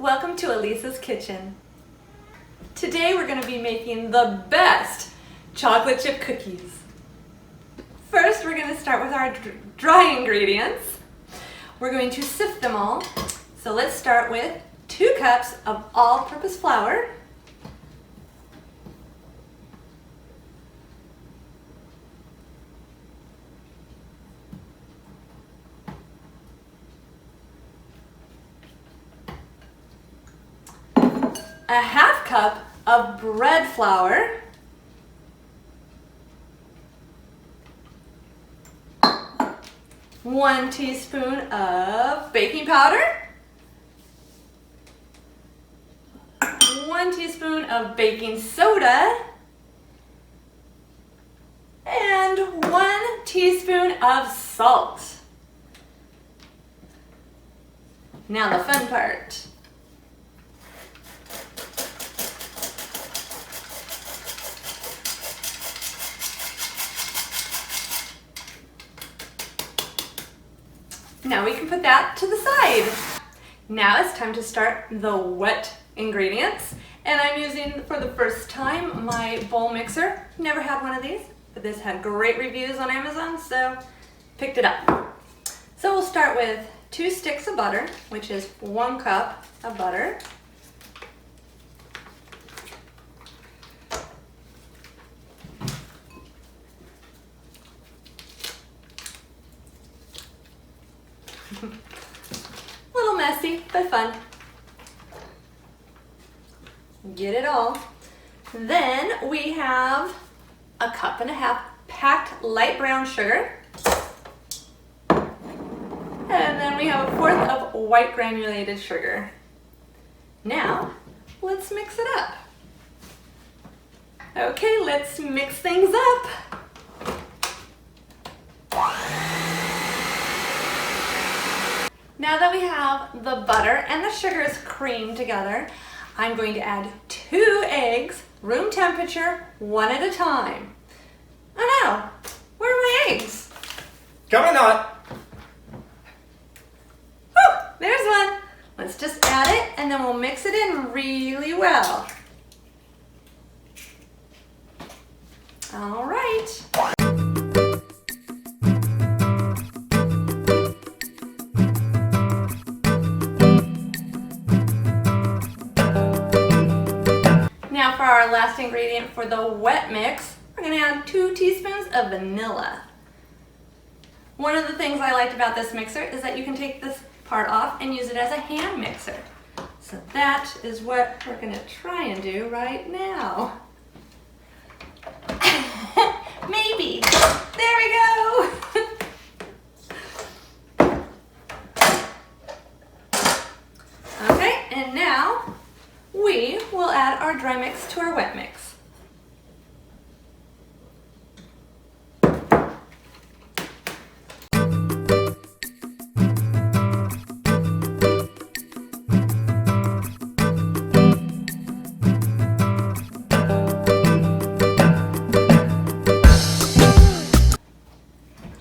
Welcome to Alisas kitchen. Today we're going to be making the best chocolate chip cookies. First, we're going to start with our dry ingredients. We're going to sift them all. So let's start with 2 cups of all-purpose flour, a 1/2 cup of bread flour, 1 teaspoon of baking powder, 1 teaspoon of baking soda, and 1 teaspoon of salt. Now the fun part. Now we can put that to the side. Now it's time to start the wet ingredients. And I'm using, for the first time, my bowl mixer. Never had one of these, but this had great reviews on Amazon, so picked it up. So we'll start with 2 sticks of butter, which is 1 cup of butter. A little messy, but fun. Get it all. Then we have 1.5 cups packed light brown sugar. And then we have 1/4 of white granulated sugar. Now, let's mix it up. Okay, let's mix things up. Now that we have the butter and the sugars creamed together, I'm going to add 2 eggs, room temperature, 1 at a time. Oh no, where are my eggs? Coming up. Whew, there's 1. Let's just add it and then we'll mix it in really well. All right. Now for our last ingredient for the wet mix, we're going to add 2 teaspoons of vanilla. One of the things I liked about this mixer is that you can take this part off and use it as a hand mixer. So that is what we're going to try and do right now. Maybe. There we go. Okay, and now we will add our dry mix to our wet mix.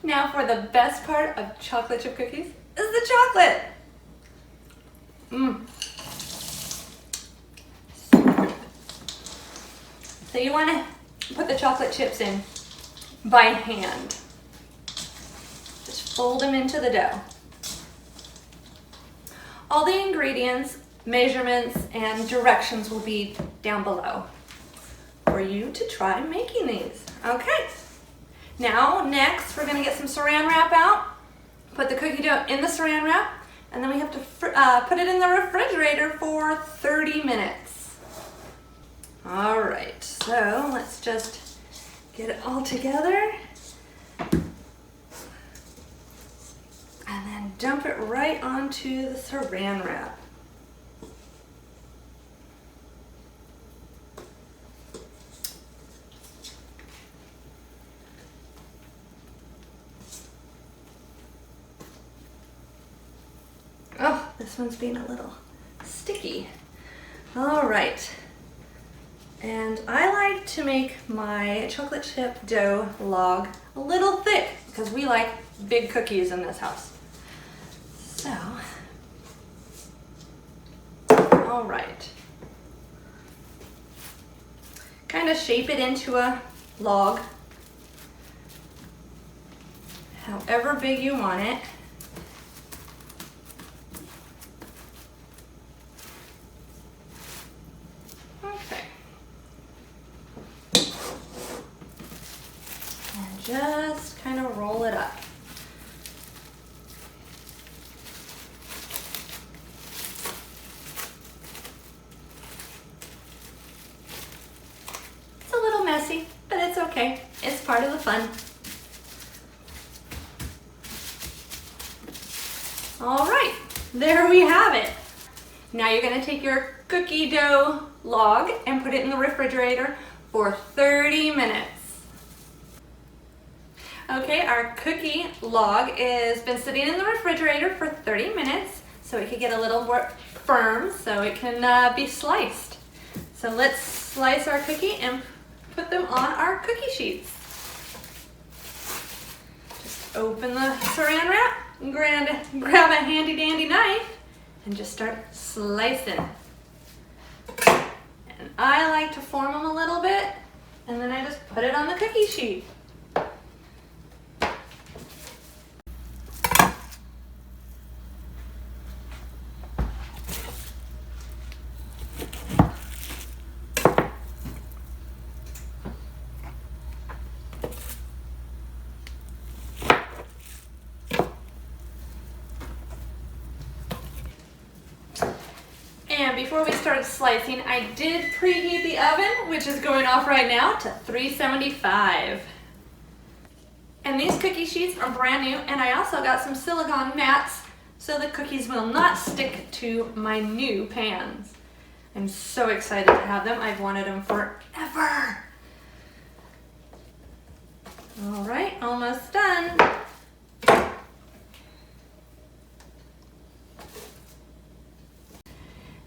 Now for the best part of chocolate chip cookies is the chocolate. So you want to put the chocolate chips in by hand. Just fold them into the dough. All the ingredients, measurements, and directions will be down below for you to try making these. Okay. Now, next, we're going to get some saran wrap out, put the cookie dough in the saran wrap, and then we have to put it in the refrigerator for 30 minutes. All right, so let's just get it all together and then dump it right onto the saran wrap. Oh, this one's being a little sticky. All right. And I like to make my chocolate chip dough log a little thick because we like big cookies in this house. So, All right. Kind of shape it into a log, however big you want it. Okay. And just kind of roll it up. It's a little messy, but it's okay. It's part of the fun. All right, there we have it. Now you're gonna take your cookie dough log and put it in the refrigerator for 30 minutes. Okay, our cookie log has been sitting in the refrigerator for 30 minutes so it can get a little more firm so it can be sliced. So let's slice our cookie and put them on our cookie sheets. Just open the saran wrap and grab a handy dandy knife and just start slicing. And I like to form them a little bit and then I just put it on the cookie sheet. And before we start slicing, I did preheat the oven, which is going off right now, to 375. And these cookie sheets are brand new, and I also got some silicone mats so the cookies will not stick to my new pans. I'm so excited to have them. I've wanted them forever. All right, almost done.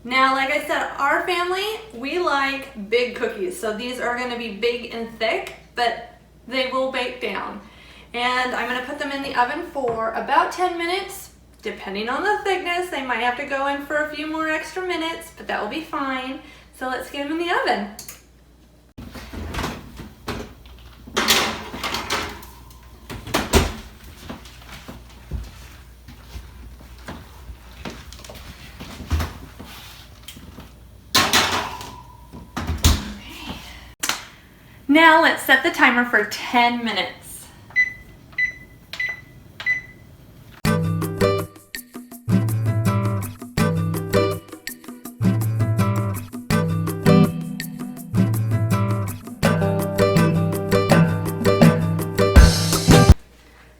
Now, like I said, our family, we like big cookies. So these are gonna be big and thick, but they will bake down. And I'm gonna put them in the oven for about 10 minutes. Depending on the thickness, they might have to go in for a few more extra minutes, but that will be fine. So let's get them in the oven. Now let's set the timer for 10 minutes.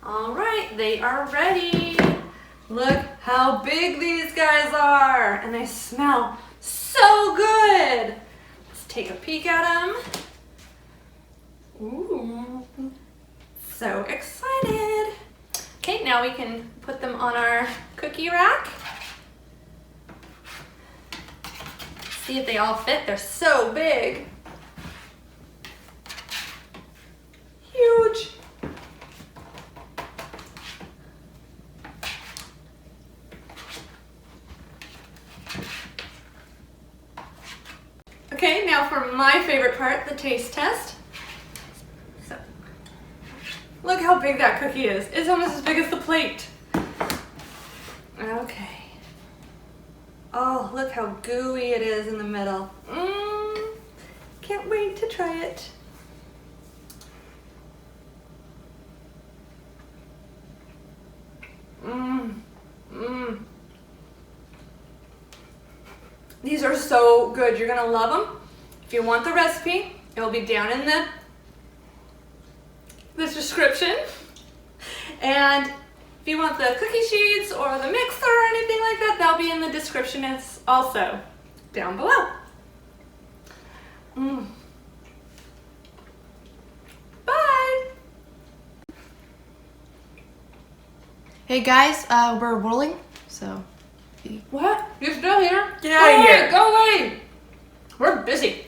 All right, they are ready. Look how big these guys are, and they smell so good. Let's take a peek at them. Ooh, so excited. Okay, now we can put them on our cookie rack. See if they all fit. They're so big. Huge. Okay, now for my favorite part, the taste test. Look how big that cookie is. It's almost as big as the plate. Okay. Oh, look how gooey it is in the middle. Can't wait to try it. These are so good. You're gonna love them. If you want the recipe, it will be down in the description. And if you want the cookie sheets or the mixer or anything like that, that'll be in the description also down below. Bye. Hey guys, we're rolling, so. What? You're still here? Get out of here. Go away. We're busy.